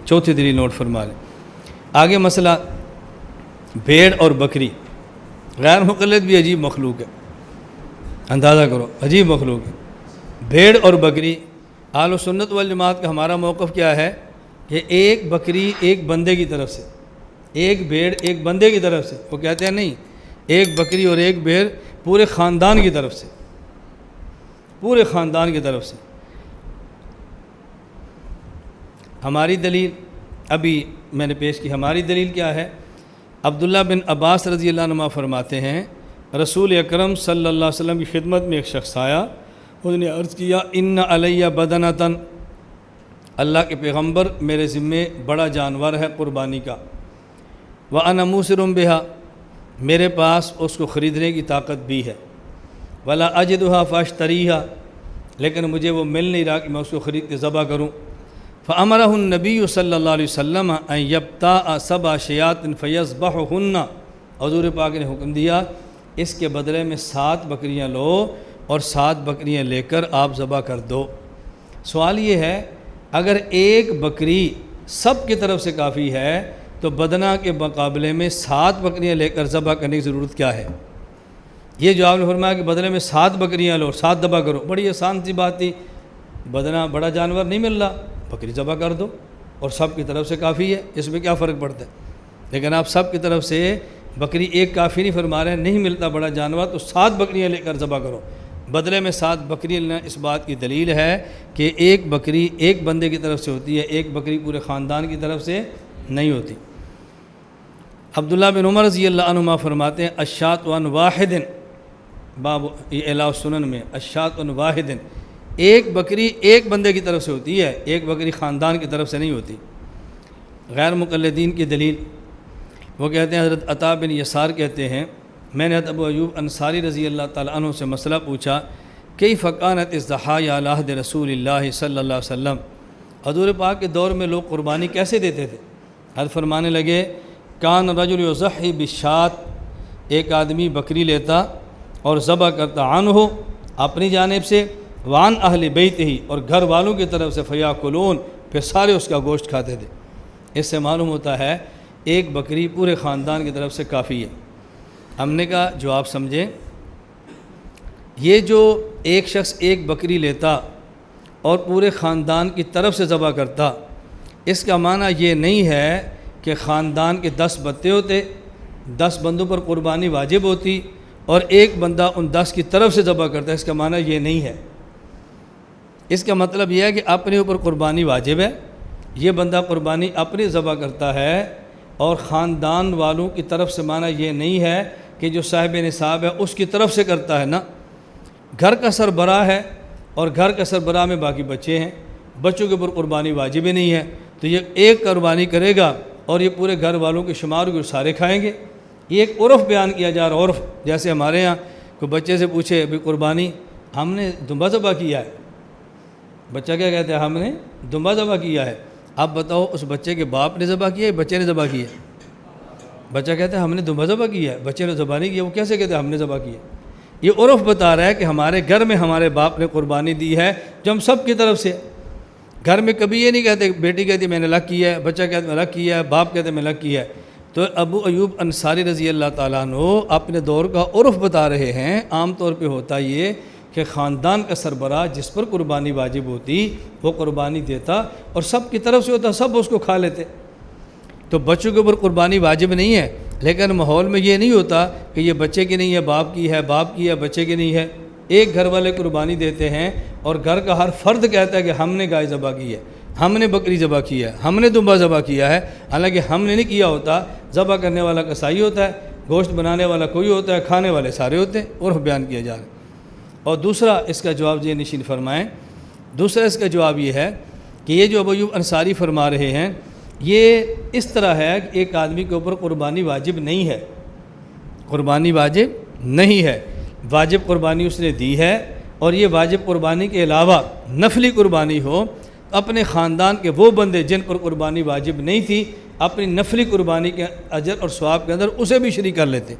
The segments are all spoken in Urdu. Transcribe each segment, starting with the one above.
چوتھی دلیل نوٹ فرما لیں۔ آگے مسئلہ بھیڑ اور بکری، غیر مقلد بھی عجیب مخلوق ہے، اندازہ کرو عجیب مخلوق ہے۔ بھیڑ اور بکری، اہل سنت والجماعت کا ہمارا موقف کیا ہے کہ ایک بکری ایک بندے کی طرف سے، ایک بھیڑ ایک بندے کی طرف سے، وہ کہتے ہیں نہیں، ایک بکری اور ایک بھیڑ پورے خاندان کی طرف سے، پورے خاندان کی طرف سے۔ ہماری دلیل ابھی میں نے پیش کی، ہماری دلیل کیا ہے؟ عبداللہ بن عباس رضی اللہ عنہ فرماتے ہیں رسول اکرم صلی اللہ علیہ وسلم کی خدمت میں ایک شخص آیا، اس نے عرض کیا ان علیہ بدنتن، اللہ کے پیغمبر میرے ذمے بڑا جانور ہے قربانی کا، وانا موسر بہا، میرے پاس اس کو خریدنے کی طاقت بھی ہے، ولا اجدھا فاشتریھا، لیکن مجھے وہ مل نہیں رہا کہ میں اس کو خرید کے ذبح کروں۔ فامرہ النبی صلی اللہ علیہ وسلم ان یبتاع سبع شیاۃ فیذبحہن، حضور پاک نے حکم دیا اس کے بدلے میں 7 بکریاں لو اور 7 بکریاں لے کر آپ ذبح کر دو۔ سوال یہ ہے اگر ایک بکری سب کی طرف سے کافی ہے تو بدنہ کے مقابلے میں 7 بکریاں لے کر ذبح کرنے کی ضرورت کیا ہے؟ یہ جو آپ نے فرمایا کہ بدلے میں 7 بکریاں لو 7 ذبح کرو، بڑی آسان سی بات تھی، بدنہ بڑا جانور نہیں مل رہا، بکری ذبح کر دو اور سب کی طرف سے کافی ہے، اس میں کیا فرق پڑتا ہے؟ لیکن آپ سب کی طرف سے بکری ایک کافی نہیں فرما رہے ہیں، نہیں ملتا بڑا جانور تو 7 بکریاں لے کر ذبح کرو، بدلے میں 7 بکریاں لینا اس بات کی دلیل ہے کہ ایک بکری ایک بندے کی طرف سے ہوتی ہے، ایک بکری پورے خاندان کی طرف سے نہیں ہوتی۔ عبداللہ بن عمر رضی اللہ عنہما فرماتے ہیں الشاۃ عن واحد، باب اعلاء السنن میں الشاۃ عن واحد، ایک بکری ایک بندے کی طرف سے ہوتی ہے، ایک بکری خاندان کی طرف سے نہیں ہوتی۔ غیر مقلدین کی دلیل، وہ کہتے ہیں حضرت عطا بن یسار کہتے ہیں میں نے حضرت ابو ایوب انصاری رضی اللہ تعالیٰ عنہ سے مسئلہ پوچھا کیف کانت الضحایا علی عہد رسول اللہ صلی اللہ علیہ وسلم، حضور پاک کے دور میں لوگ قربانی کیسے دیتے تھے؟ حضرت فرمانے لگے کان رجل یضحی بالشاۃ، ایک آدمی بکری لیتا اور ذبح کرتا عنہ اپنی جانب سے، وعن اہل بیت ہی، اور گھر والوں کی طرف سے، فیاکلون، پھر سارے اس کا گوشت کھاتے تھے۔ اس سے معلوم ہوتا ہے ایک بکری پورے خاندان کی طرف سے کافی ہے۔ ہم نے کہا جو آپ سمجھیں، یہ جو ایک شخص ایک بکری لیتا اور پورے خاندان کی طرف سے ذبح کرتا، اس کا معنی یہ نہیں ہے کہ خاندان کے 10 بندے ہوتے، 10 بندوں پر قربانی واجب ہوتی اور ایک بندہ ان 10 کی طرف سے ذبح کرتا ہے، اس کا معنی یہ نہیں ہے۔ اس کا مطلب یہ ہے کہ اپنے اوپر قربانی واجب ہے، یہ بندہ قربانی اپنی ذبح کرتا ہے اور خاندان والوں کی طرف سے معنی یہ نہیں ہے کہ جو صاحب نصاب ہے اس کی طرف سے کرتا ہے، نا، گھر کا سربراہ ہے اور گھر کا سربراہ میں باقی بچے ہیں، بچوں کے اوپر قربانی واجب ہی نہیں ہے، تو یہ ایک قربانی کرے گا اور یہ پورے گھر والوں کے شمار کو سارے کھائیں گے۔ یہ ایک عرف بیان کیا جا رہا، عرف، جیسے ہمارے ہاں کوئی بچے سے پوچھے بھی قربانی ہم نے دمبا ذبح کیا ہے، بچہ کیا کہتا ہے؟ ہم نے دمبا ذبح کیا ہے۔ اب بتاؤ اس بچے کے باپ نے ذبح کیا ہے، بچے نے ذبح کیا ہے؟ بچہ کہتا ہے ہم نے دمبا ذبح کیا ہے، بچے نے ذبح نہیں کیا، وہ کیسے کہتے ہیں ہم نے ذبح کیا؟ یہ عرف بتا رہا ہے کہ ہمارے گھر میں ہمارے باپ نے قربانی دی ہے جو ہم سب کی طرف سے، گھر میں کبھی یہ نہیں کہتے، بیٹی کہتی میں نے الگ کیا ہے، بچہ کہتا میں الگ کیا ہے، باپ کہتے میں الگ کیا ہے۔ تو ابو ایوب انصاری رضی اللہ تعالیٰ عنہ اپنے دور کا عرف بتا رہے ہیں، عام طور پہ ہوتا یہ کہ خاندان کا سربراہ جس پر قربانی واجب ہوتی وہ قربانی دیتا اور سب کی طرف سے ہوتا، سب اس کو کھا لیتے۔ تو بچوں کے اوپر قربانی واجب نہیں ہے، لیکن ماحول میں یہ نہیں ہوتا کہ یہ بچے کی نہیں ہے باپ کی ہے، باپ کی ہے بچے کی نہیں ہے، ایک گھر والے قربانی دیتے ہیں اور گھر کا ہر فرد کہتا ہے کہ ہم نے گائے ذبح کی ہے، ہم نے بکری ذبح کی ہے، ہم نے دمبا ذبح کیا ہے، حالانکہ ہم نے نہیں کیا ہوتا، ذبح کرنے والا کسائی ہوتا ہے، گوشت بنانے والا کوئی ہوتا ہے، کھانے والے سارے ہوتے ہیں، عرف بیان کیا جا رہا ہے۔ اور دوسرا اس کا جواب یہ نشین فرمائیں، دوسرا اس کا جواب یہ ہے کہ یہ جو ابو ایوب انصاری فرما رہے ہیں یہ اس طرح ہے کہ ایک آدمی کے اوپر قربانی واجب نہیں ہے، قربانی واجب نہیں ہے، واجب قربانی اس نے دی ہے، اور یہ واجب قربانی کے علاوہ نفلی قربانی ہو، اپنے خاندان کے وہ بندے جن پر قربانی واجب نہیں تھی اپنی نفلی قربانی کے اجر اور ثواب کے اندر اسے بھی شریک کر لیتے،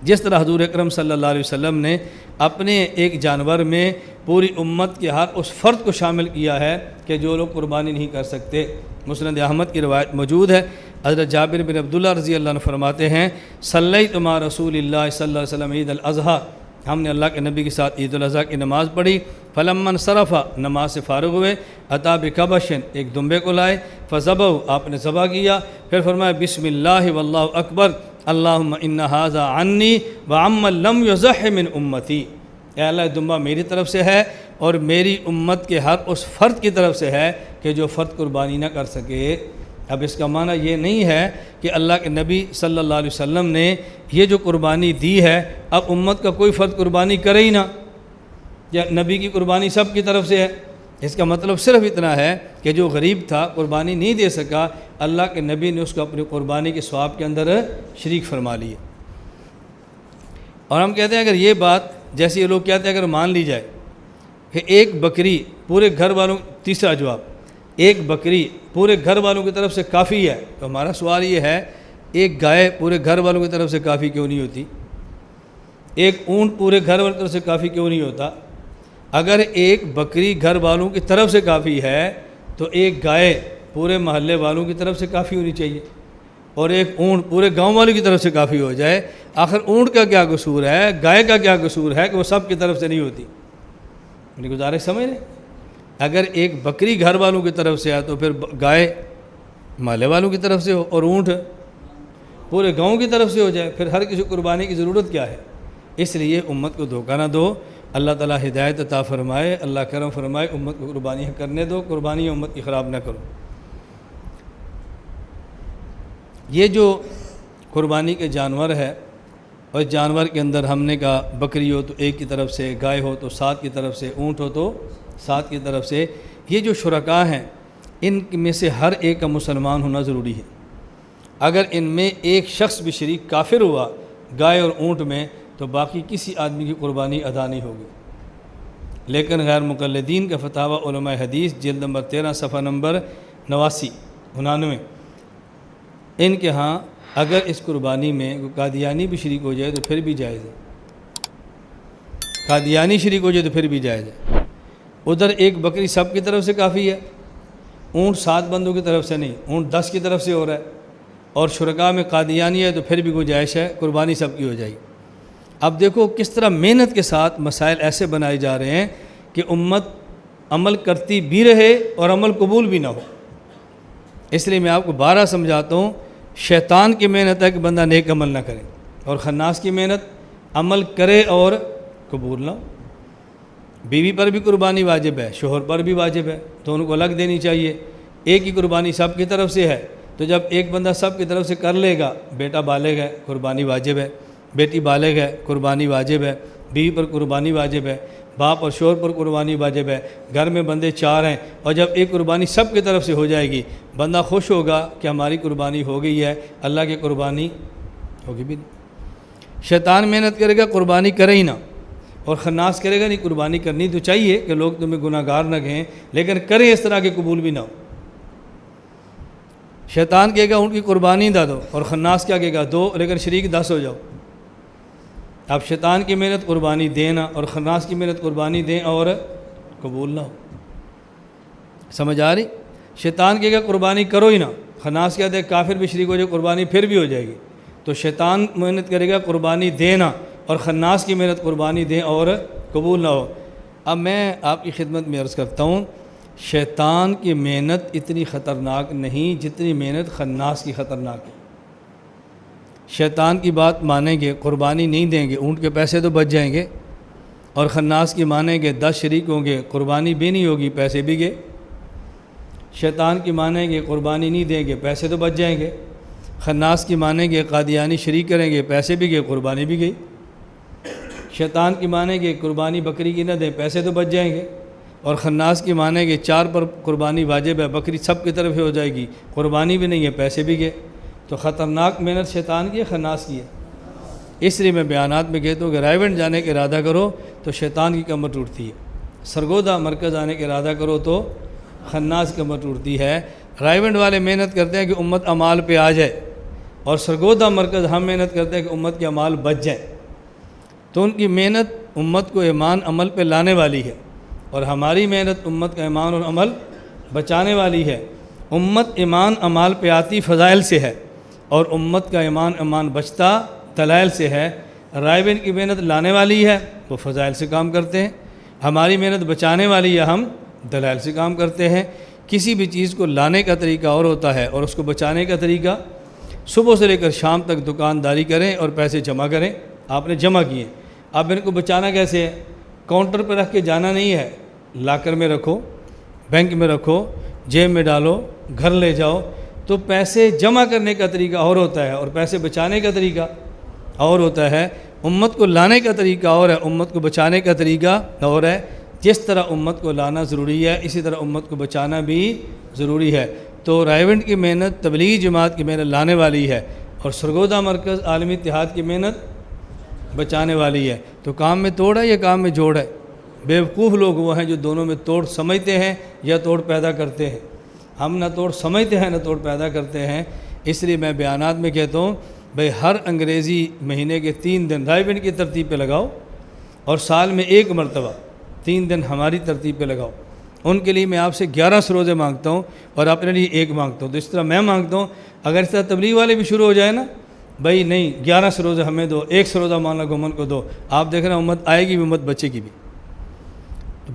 جس طرح حضور اکرم صلی اللہ علیہ وسلم نے اپنے ایک جانور میں پوری امت کے ہر اس فرد کو شامل کیا ہے کہ جو لوگ قربانی نہیں کر سکتے۔ مسند احمد کی روایت موجود ہے۔ حضرت جابر بن عبداللہ رضی اللہ عنہ فرماتے ہیں صلیت مع رسول اللہ صلی اللہ علیہ وسلم عید الاضحیٰ، ہم نے اللہ کے نبی کے ساتھ عید الاضحیٰ کی نماز پڑھی۔ فلما انصرف، نماز سے فارغ ہوئے، عطا بکبشن، ایک دمبے کو لائے، فذبح، آپ نے ذبح کیا، پھر فرمایا بسم اللہ واللہ اکبر اللہم ان ھذا عنی وعمن لم یضح من امتی، اے اللہ دمبا میری طرف سے ہے اور میری امت کے ہر اس فرد کی طرف سے ہے کہ جو فرد قربانی نہ کر سکے۔ اب اس کا معنی یہ نہیں ہے کہ اللہ کے نبی صلی اللہ علیہ وسلم نے یہ جو قربانی دی ہے اب امت کا کوئی فرد قربانی کرے ہی نہ، یا نبی کی قربانی سب کی طرف سے ہے۔ اس کا مطلب صرف اتنا ہے کہ جو غریب تھا قربانی نہیں دے سکا، اللہ کے نبی نے اس کو اپنی قربانی کے ثواب کے اندر شریک فرما لیا۔ اور ہم کہتے ہیں اگر یہ بات، جیسے یہ لوگ کہتے ہیں اگر مان لی جائے کہ ایک بکری پورے گھر والوں، تیسرا جواب، ایک بکری پورے گھر والوں کی طرف سے کافی ہے، تو ہمارا سوال یہ ہے ایک گائے پورے گھر والوں کی طرف سے کافی کیوں نہیں ہوتی؟ ایک اونٹ پورے گھر والوں کی طرف سے کافی کیوں نہیں ہوتا؟ اگر ایک بکری گھر والوں کی طرف سے کافی ہے تو ایک گائے پورے محلے والوں کی طرف سے کافی ہونی چاہیے، اور ایک اونٹ پورے گاؤں والوں کی طرف سے کافی ہو جائے۔ آخر اونٹ کا کیا قصور ہے، گائے کا کیا قصور ہے کہ وہ سب کی طرف سے نہیں ہوتی؟ میری گزارش سمجھ رہے؟ اگر ایک بکری گھر والوں کی طرف سے ہے تو پھر گائے محلے والوں کی طرف سے ہو، اور اونٹ پورے گاؤں کی طرف سے ہو جائے، پھر ہر کسی قربانی کی ضرورت کیا ہے؟ اس لیے امت کو دھوکہ نہ دو، اللہ تعالیٰ ہدایت عطا فرمائے، اللہ کرم فرمائے، امت کو قربانیاں کرنے دو، قربانیاں امت کی خراب نہ کرو۔ یہ جو قربانی کے جانور ہے، اور جانور کے اندر ہم نے کہا بکری ہو تو ایک کی طرف سے، گائے ہو تو 7 کی طرف سے، اونٹ ہو تو 7 کی طرف سے، یہ جو شرکاء ہیں ان میں سے ہر ایک کا مسلمان ہونا ضروری ہے۔ اگر ان میں ایک شخص بھی شریک کافر ہوا گائے اور اونٹ میں تو باقی کسی آدمی کی قربانی ادا نہیں ہوگی۔ لیکن غیر مقلدین کا فتاوی علماء حدیث جلد نمبر 13 صفحہ نمبر 89 ان کے ہاں اگر اس قربانی میں قادیانی بھی شریک ہو جائے تو پھر بھی جائز ہے، قادیانی شریک ہو جائے تو پھر بھی جائز ہے۔ ادھر ایک بکری سب کی طرف سے کافی ہے، اونٹ 7 بندوں کی طرف سے نہیں، اونٹ 10 کی طرف سے ہو رہا ہے، اور شرکاء میں قادیانی ہے تو پھر بھی گنجائش ہے، قربانی سب کی ہو جائے گی۔ اب دیکھو کس طرح محنت کے ساتھ مسائل ایسے بنائے جا رہے ہیں کہ امت عمل کرتی بھی رہے اور عمل قبول بھی نہ ہو۔ اس لیے میں آپ کو بارہ سمجھاتا ہوں، شیطان کی محنت ہے کہ بندہ نیک عمل نہ کرے، اور خناس کی محنت عمل کرے اور قبول نہ ہو۔ بیوی پر بھی قربانی واجب ہے، شوہر پر بھی واجب ہے، تو ان کو الگ دینی چاہیے۔ ایک ہی قربانی سب کی طرف سے ہے تو جب ایک بندہ سب کی طرف سے کر لے گا، بیٹا بالغ ہے قربانی واجب ہے، بیٹی بالغ ہے قربانی واجب ہے، بیوی پر قربانی واجب ہے، باپ اور شوہر پر قربانی واجب ہے، گھر میں بندے 4 ہیں، اور جب ایک قربانی سب کی طرف سے ہو جائے گی بندہ خوش ہوگا کہ ہماری قربانی ہو گئی ہے، اللہ کی قربانی ہوگی بھی نہیں۔ شیطان محنت کرے گا قربانی کرے ہی نہ، اور خناس کرے گا نہیں، قربانی کرنی تو چاہیے کہ لوگ تمہیں گناہ گار نہ کہیں، لیکن کریں اس طرح کے قبول بھی نہ ہو۔ شیطان کہے گا ان کی قربانی نہ دو، اور خناس کیا کہے گا دو، لیکن شریک 10 ہو جاؤ۔ اب شیطان کی محنت قربانی دینا اور خناس کی محنت قربانی دیں اور قبول نہ ہو، سمجھ آ رہی؟ شیطان کہے گا قربانی کرو ہی نہ، خناس کہتے ہیں کافر بھی شریک ہو جائے قربانی پھر بھی ہو جائے گی، تو شیطان محنت کرے گا قربانی دینا اور خناس کی محنت قربانی دیں اور قبول نہ ہو۔ اب میں آپ کی خدمت میں عرض کرتا ہوں، شیطان کی محنت اتنی خطرناک نہیں جتنی محنت خناس کی خطرناک ہے۔ شیطان کی بات مانیں گے قربانی نہیں دیں گے، اونٹ کے پیسے تو بچ جائیں گے، اور خناس کی مانیں گے 10 شریک ہوں گے، قربانی بھی نہیں ہوگی، پیسے بھی گئے۔ شیطان کی مانیں گے قربانی نہیں دیں گے، پیسے تو بچ جائیں گے۔ خناس کی مانیں گے قادیانی شریک کریں گے، پیسے بھی گئے، قربانی بھی گئی۔ شیطان کی مانیں گے قربانی بکری کی نہ دیں، پیسے تو بچ جائیں گے، اور خناس کی مانیں گے 4 پر قربانی واجب ہے، بکری سب کی طرف ہو جائے گی، قربانی بھی نہیں ہے، پیسے بھی گئے۔ تو خطرناک محنت شیطان کی ہے خناس کی ہے۔ اس لیے میں بیانات میں کہتا ہوں کہ رائیونڈ جانے کا ارادہ کرو تو شیطان کی کمر ٹوٹتی ہے، سرگودا مرکز آنے کا ارادہ کرو تو خناس کی کمر ٹوٹتی ہے۔ رائیونڈ والے محنت کرتے ہیں کہ امت اعمال پہ آ جائے، اور سرگودا مرکز ہم محنت کرتے ہیں کہ امت کے اعمال بچ جائیں، تو ان کی محنت امت کو ایمان عمل پہ لانے والی ہے، اور ہماری محنت امت کا ایمان اور عمل بچانے والی ہے۔ امت ایمان امال پہ آتی فضائل سے ہے، اور امت کا ایمان امان بچتا دلائل سے ہے۔ رائے کی محنت لانے والی ہے، وہ فضائل سے کام کرتے ہیں، ہماری محنت بچانے والی ہے، ہم دلائل سے کام کرتے ہیں۔ کسی بھی چیز کو لانے کا طریقہ اور ہوتا ہے اور اس کو بچانے کا طریقہ، صبح سے لے کر شام تک دکانداری کریں اور پیسے جمع کریں، آپ نے جمع کیے، اب ان کو بچانا کیسے ہے؟ کاؤنٹر پہ رکھ کے جانا نہیں ہے، لاکر میں رکھو، بینک میں رکھو، جیب میں ڈالو، گھر لے جاؤ۔ تو پیسے جمع کرنے کا طریقہ اور ہوتا ہے اور پیسے بچانے کا طریقہ اور ہوتا ہے۔ امت کو لانے کا طریقہ اور ہے، امت کو بچانے کا طریقہ اور ہے۔ جس طرح امت کو لانا ضروری ہے، اسی طرح امت کو بچانا بھی ضروری ہے۔ تو رائیونٹ کی محنت تبلیغی جماعت کی محنت لانے والی ہے، اور سرگودا مرکز عالمی اتحاد کی محنت بچانے والی ہے۔ تو کام میں توڑ ہے یا کام میں جوڑ ہے؟ بیوقوف لوگ وہ ہیں جو دونوں میں توڑ سمجھتے ہیں یا توڑ پیدا کرتے ہیں۔ ہم نہ توڑ سمجھتے ہیں نہ توڑ پیدا کرتے ہیں۔ اس لیے میں بیانات میں کہتا ہوں بھئی ہر انگریزی مہینے کے 3 دن رائیونٹ کی ترتیب پہ لگاؤ، اور سال میں 1 مرتبہ 3 دن ہماری ترتیب پہ لگاؤ۔ ان کے لیے میں آپ سے 11 سروزے مانگتا ہوں اور اپنے لیے 1 مانگتا ہوں۔ تو اس طرح میں مانگتا ہوں، اگر اس طرح تبلیغ والے بھی شروع ہو جائے نا، بھائی نہیں 11 سروزے ہمیں دو، 1 سروزہ مولانا گومن کو دو، آپ دیکھ رہے ہیں امت آئے گی بھی، امت بچے گی بھی۔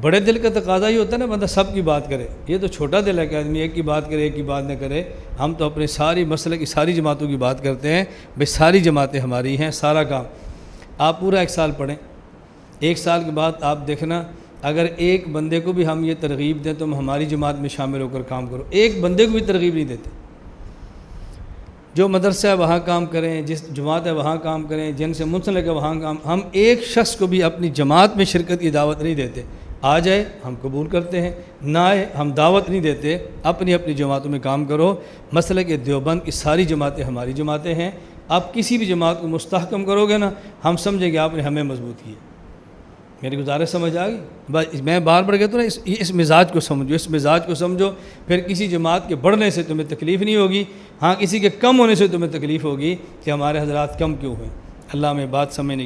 بڑے دل کا تقاضا ہی ہوتا ہے نا بندہ سب کی بات کرے، یہ تو چھوٹا دل ہے کہ آدمی ایک کی بات کرے ایک کی بات نہ کرے۔ ہم تو اپنے ساری مسئلے کی ساری جماعتوں کی بات کرتے ہیں، بھئی ساری جماعتیں ہماری ہیں، سارا کام۔ آپ پورا 1 سال پڑھیں، 1 سال کے بعد آپ دیکھنا اگر ایک بندے کو بھی ہم یہ ترغیب دیں تم ہماری جماعت میں شامل ہو کر کام کرو، ایک بندے کو بھی ترغیب نہیں دیتے۔ جو مدرسہ ہے وہاں کام کریں، جس جماعت ہے وہاں کام کریں، جن سے منسلک ہے وہاں کام۔ ہم ایک شخص کو بھی اپنی جماعت میں شرکت کی دعوت نہیں دیتے۔ آ جائے ہم قبول کرتے ہیں، نہ آئے ہم دعوت نہیں دیتے۔ اپنی اپنی جماعتوں میں کام کرو۔ مسلک دیوبند کی ساری جماعتیں ہماری جماعتیں ہیں۔ آپ کسی بھی جماعت کو مستحکم کرو گے نا، ہم سمجھیں گے آپ نے ہمیں مضبوط کیا۔ میری گزارش سمجھ آ گئی؟ بس میں بار بار کہتا ہوں نا، اس مزاج کو سمجھو، اس مزاج کو سمجھو، پھر کسی جماعت کے بڑھنے سے تمہیں تکلیف نہیں ہوگی، ہاں کسی کے کم ہونے سے تمہیں تکلیف ہوگی کہ ہمارے حضرات کم کیوں ہیں۔ اللہ میں بات سمجھنے